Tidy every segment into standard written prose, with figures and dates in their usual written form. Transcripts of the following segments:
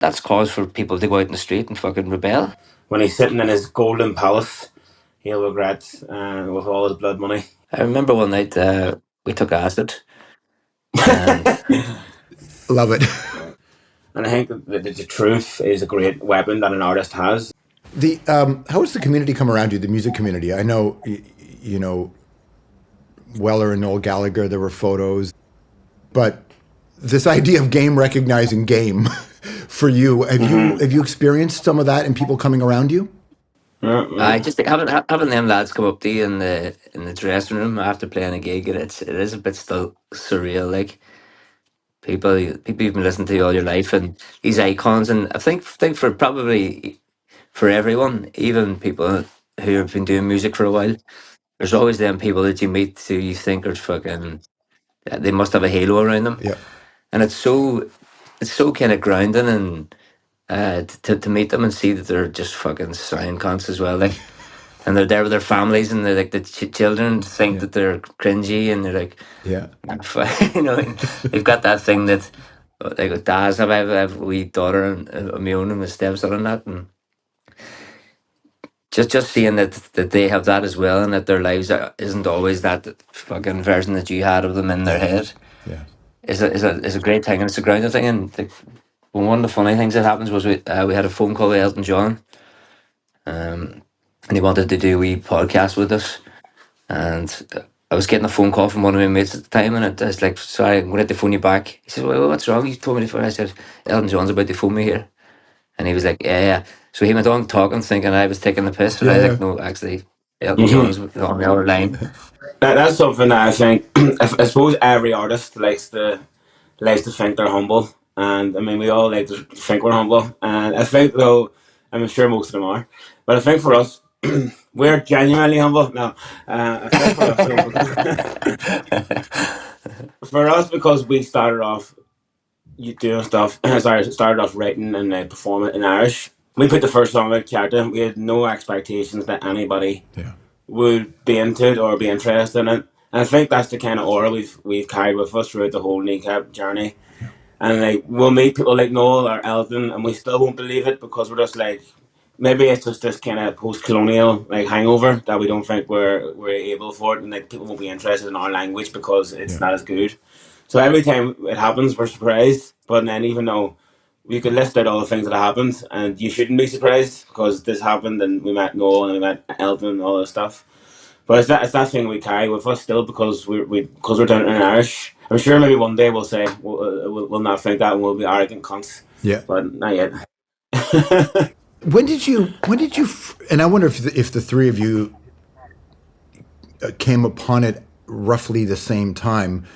that's cause for people to go out in the street and fucking rebel. When he's sitting in his golden palace, he'll regret with all his blood money. I remember one night we took acid. And Love it. And I think that the truth is a great weapon that an artist has. How has the community come around you, the music community? I know, you know, Weller and Noel Gallagher, there were photos, but this idea of game recognizing game for you, have you experienced some of that and people coming around you? I just think having them lads come up to you in the dressing room after playing a gig, it is a bit still surreal. Like people you've been listening to all your life, and these icons, and I think for probably for everyone, even people who have been doing music for a while, there's always them people that you meet who you think are fucking, they must have a halo around them. Yeah. And it's so kind of grounding, and to meet them and see that they're just fucking sound cunts as well, like, and they're there with their families, and they're like the children think that they're cringy, and they're like, Yeah. you know, they've got that thing that like dads have. I have a wee daughter and of my own and my stepson and that, and just seeing that they have that as well, and that their lives isn't always that fucking version that you had of them in their head. Yeah. Is a great thing, and it's a grounding thing. And like, one of the funny things that happens was we had a phone call with Elton John, and he wanted to do a wee podcast with us, and I was getting a phone call from one of my mates at the time, and I was like, "Sorry, I'm going to have to phone you back." He said, "Well, what's wrong? You told me to phone." I said, "Elton John's about to phone me here," and he was like, "Yeah." So he went on talking, thinking I was taking the piss, but I was like, "No, actually, Elton John's on the other line." That's something that I think. I suppose every artist likes to think they're humble, and I mean we all like to think we're humble, and I think though I'm sure most of them are, but I think for us we're genuinely humble. No, I think for us because we started off doing stuff. Started off writing and performing in Irish. We put the first song out, Character. We had no expectations that anybody would be into it or be interested in it. And I think that's the kind of aura we've carried with us throughout the whole Kneecap journey. And like we'll meet people like Noel or Elton, and we still won't believe it because we're just like, maybe it's just this kind of post-colonial like hangover that we don't think we're able for it, and like people won't be interested in our language because it's not as good. So every time it happens, we're surprised. But then even though we could list out all the things that happened, and you shouldn't be surprised because this happened, and we met Noel and we met Elton and all this stuff. But it's that thing we carry with us still because we're doing it in Irish. I'm sure maybe one day we'll say we'll not think that and we'll be arrogant cunts. Yeah, but not yet. When did you? And I wonder if the three of you came upon it roughly the same time.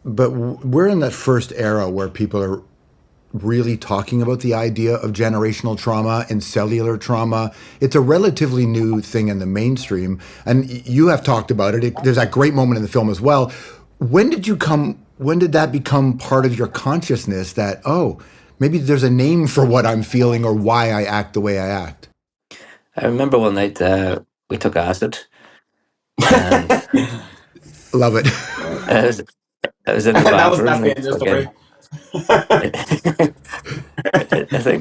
But we're in that first era where people are really talking about the idea of generational trauma and cellular trauma. It's a relatively new thing in the mainstream, and you have talked about it. There's that great moment in the film as well. When did that become part of your consciousness that, oh, maybe there's a name for what I'm feeling or why I act the way I act? I remember one night we took acid. Love it. I was in the bathroom.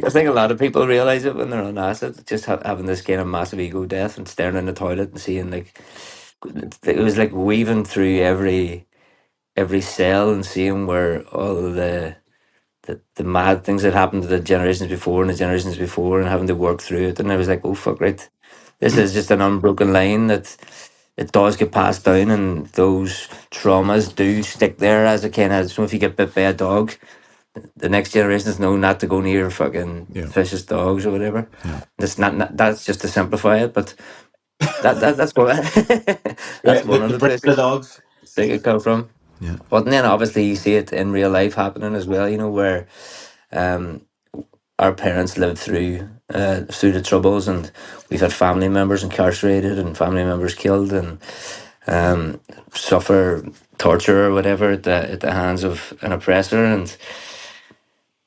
I think a lot of people realize it when they're on acid, just having this kind of massive ego death and staring in the toilet and seeing like it was like weaving through every cell and seeing where all of the mad things that happened to the generations before and the generations before, and having to work through it. And I was like, oh fuck, right, this is just an unbroken line that it does get passed down, and those traumas do stick there as a kind of, so if you get bit by a dog, the next generations know not to go near fucking vicious dogs or whatever. That's not that's just to simplify it, but that's what that's one of the places the dogs they could come from. Yeah. But then obviously you see it in real life happening as well, you know, where our parents lived through the troubles, and we've had family members incarcerated and family members killed, and suffer torture or whatever at the hands of an oppressor. And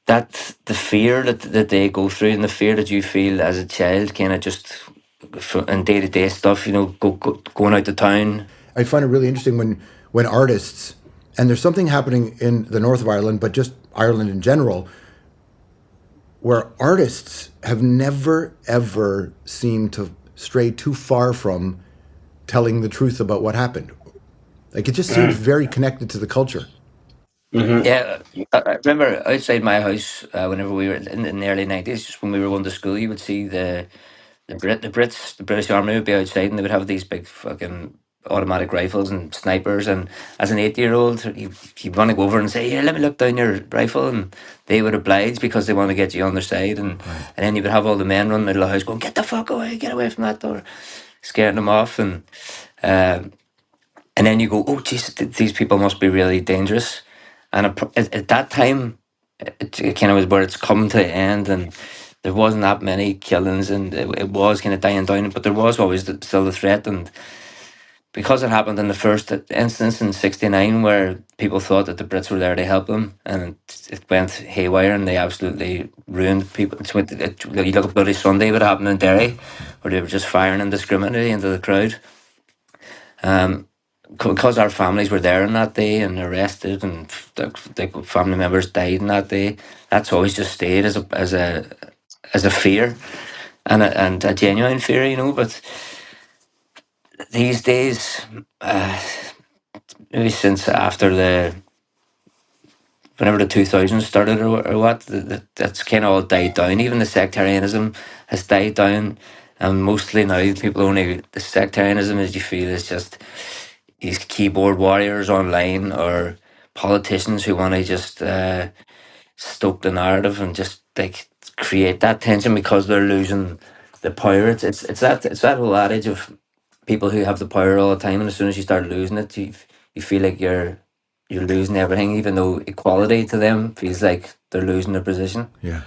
that the fear that they go through, and the fear that you feel as a child, kind of just in day-to-day stuff, you know, going out to town. I find it really interesting when artists, and there's something happening in the north of Ireland, but just Ireland in general, where artists have never, ever seemed to stray too far from telling the truth about what happened. Like, it just seems very connected to the culture. Mm-hmm. Yeah, I remember outside my house whenever we were in the early 90s, just when we were going to school, you would see the British Army would be outside, and they would have these big fucking automatic rifles and snipers. And as an 8-year-old, you want to go over and say, "Here, let me look down your rifle," and they would oblige because they want to get you on their side. And then you would have all the men running out of the house going, "Get the fuck away! Get away from that door!" scaring them off. Um, and then you go, "Oh, jeez, these people must be really dangerous." And at that time, it kind of was where it's come to the end, and there wasn't that many killings, and it was kind of dying down, but there was always still the threat. And because it happened in the first instance in '69, where people thought that the Brits were there to help them, and it went haywire, and they absolutely ruined people. You look at Bloody Sunday, what happened in Derry, where they were just firing indiscriminately into the crowd. Because our families were there on that day and arrested, and the family members died on that day, that's always just stayed as a fear, and a genuine fear, But these days, maybe since after whenever the 2000s started, or what, that's kind of all died down. Even the sectarianism has died down, and mostly now the sectarianism, as you feel, is just these keyboard warriors online, or politicians who want to just stoke the narrative and just like create that tension because they're losing the power. It's that whole adage of people who have the power all the time, and as soon as you start losing it, you feel like you're losing everything, even though equality to them feels like they're losing their position. Yeah.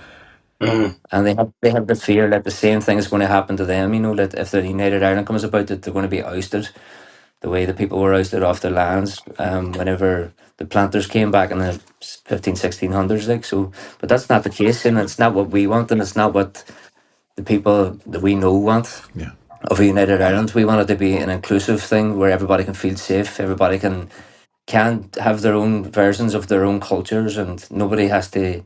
And they have the fear that the same thing is going to happen to them. That if the United Ireland comes about, that they're going to be ousted, the way the people were ousted off their lands whenever the planters came back in the 1600s. Like so, but that's not the case, and it's not what we want, and it's not what the people that we know want Yeah. of a United Ireland. We want it to be an inclusive thing where everybody can feel safe, everybody can have their own versions of their own cultures, and nobody has to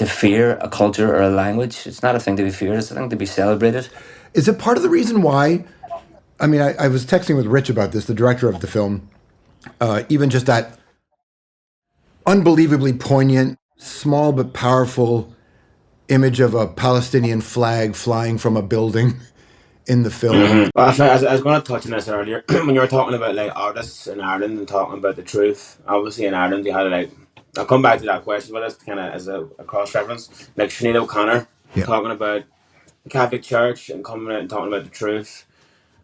fear a culture or a language. It's not a thing to be feared, it's a thing to be celebrated. Is it part of the reason why? I mean, I was texting with Rich about this, the director of the film. Even just that unbelievably poignant, small but powerful image of a Palestinian flag flying from a building in the film. Well, I was going to touch on this earlier when you were talking about like artists in Ireland and talking about the truth. Obviously, in Ireland, you had like I'll come back to that question, but that's kind of as a cross reference. Like Sinead O'Connor Yeah. talking about the Catholic Church and coming out and talking about the truth.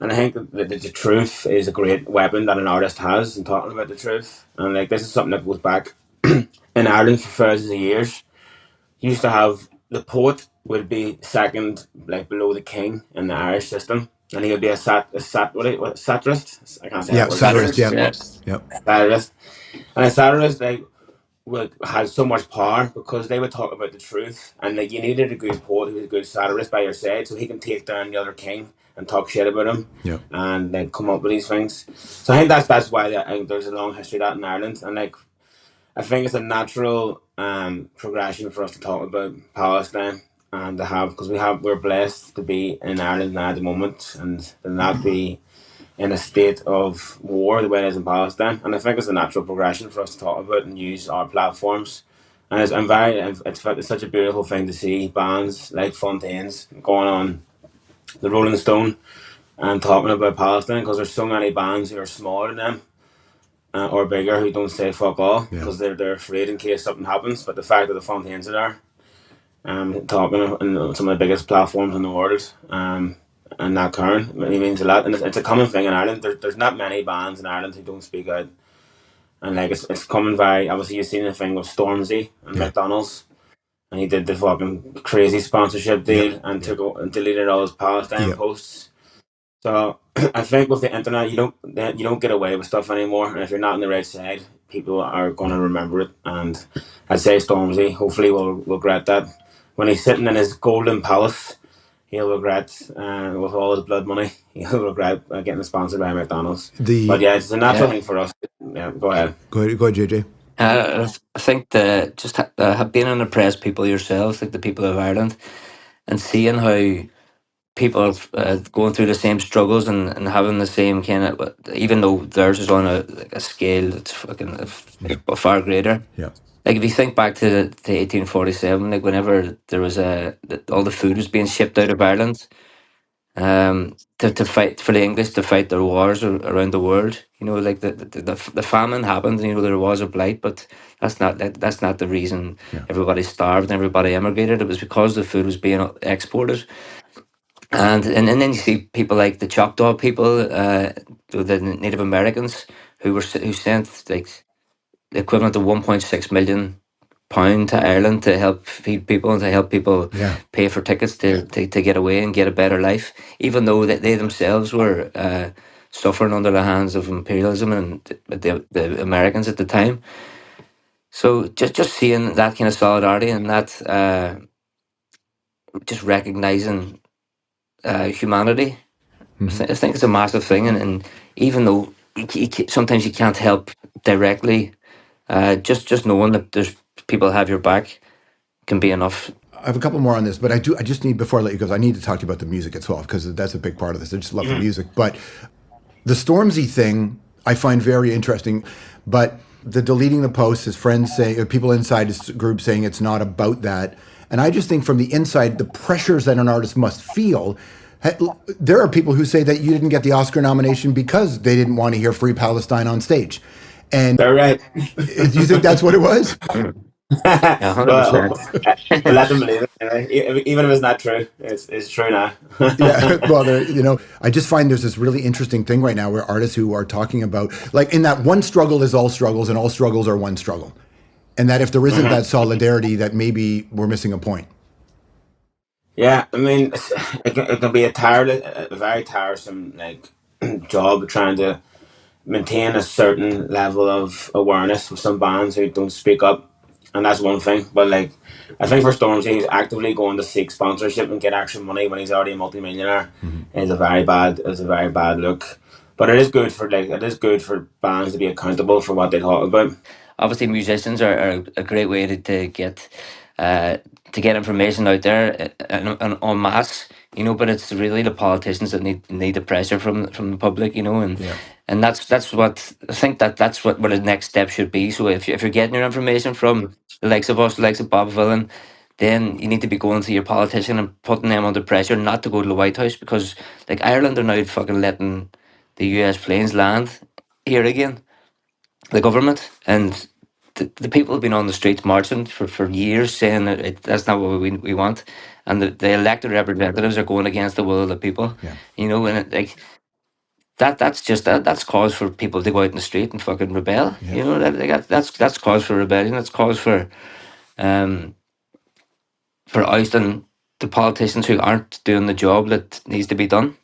And I think that the truth is a great weapon that an artist has in talking about the truth. And like this is something that goes back in Ireland for thousands of years. You used to have the poet would be second, like below the king in the Irish system, and he would be a satirist. I can't say Yeah, that word. satirist. Yeah. Yes. Yep. Satirist, and a satirist like had so much power because they would talk about the truth, and like you needed a good poet who was a good satirist by your side, so he can take down the other king and talk shit about him, Yep. and like come up with these things. So I think that's why I think there's a long history of that in Ireland, and like I think it's a natural progression for us to talk about Palestine and to have because we're blessed to be in Ireland now at the moment and to not be in a state of war the way it is in Palestine. And I think it's a natural progression for us to talk about and use our platforms. And it's such a beautiful thing to see bands like Fontaines going on the Rolling Stone and talking about Palestine because there's so many bands who are smaller than them or bigger who don't say fuck all because they're afraid in case something happens. But the fact that the Fontaines are there, talking on some of the biggest platforms in the world, and not caring, it means a lot. And it's a common thing in Ireland. There's not many bands in Ireland who don't speak out, and like it's coming by. Obviously, you've seen the thing with Stormzy and McDonalds, and he did the fucking crazy sponsorship deal and and deleted all his Palestine posts. So I think with the internet, you don't get away with stuff anymore, and if you're not on the right side, people are going to remember it. And I'd say Stormzy, hopefully, will regret that when he's sitting in his golden palace. He'll regret with all his blood money. He'll regret getting sponsored by McDonald's. But yeah, it's a natural thing for us. Yeah, go ahead. Go ahead, JJ. I think that just have been an oppressed people yourselves, like the people of Ireland, and seeing how people are going through the same struggles and having the same kind of, even though theirs is on a scale that's fucking far greater. Yeah. Like if you think back to 1847, like whenever there was all the food was being shipped out of Ireland, to fight for the English to fight their wars around the world. You know, like the famine happened. You know, there was a blight, but that's not the reason Yeah. everybody starved and everybody emigrated. It was because the food was being exported. And then you see people like the Choctaw people, the Native Americans, who sent like the equivalent of 1.6 million pound to Ireland to help feed people and to help people Yeah. pay for tickets to get away and get a better life, even though that they themselves were suffering under the hands of imperialism and the Americans at the time. So just seeing that kind of solidarity and that just recognizing humanity, I think it's a massive thing. And even though sometimes you can't help directly, just knowing that there's people have your back can be enough. I have a couple more on this, but I just need, before I let you go, I need to talk to you about the music itself, because that's a big part of this. I just love the music. But the Stormzy thing I find very interesting. But the deleting the posts, his friends saying, people inside his group saying it's not about that. And I just think from the inside, the pressures that an artist must feel. There are people who say that you didn't get the Oscar nomination because they didn't want to hear Free Palestine on stage. And They're right. do you think that's what it was? Yeah, Well, 100%. let them believe it. Anyway. Even if it's not true, it's true now. Yeah, well, I just find there's this really interesting thing right now where artists who are talking about, like, in that one struggle is all struggles and all struggles are one struggle. And that if there isn't that solidarity, that maybe we're missing a point. Yeah, I mean, it can be a very tiresome like job trying to maintain a certain level of awareness with some bands who don't speak up, and that's one thing. But like, I think for Stormzy, he's actively going to seek sponsorship and get extra money when he's already a multimillionaire. Is a very bad look. But it is good for bands to be accountable for what they talk about. Obviously, musicians are a great way uh, to get information out there and en masse, you know. But it's really the politicians that need the pressure from the public, you know. And that's what I think, that's what the next step should be. So if you're getting your information from the likes of us, the likes of Bob Villan, then you need to be going to your politician and putting them under pressure not to go to the White House, because like Ireland are now fucking letting the US planes land here again, the government. And the people have been on the streets marching for years saying that that's not what we want. And the elected representatives are going against the will of the people, Yeah. you know. And like that's cause for people to go out in the street and fucking rebel, Yeah. you know. That's cause for rebellion. That's cause um for ousting the politicians who aren't doing the job that needs to be done.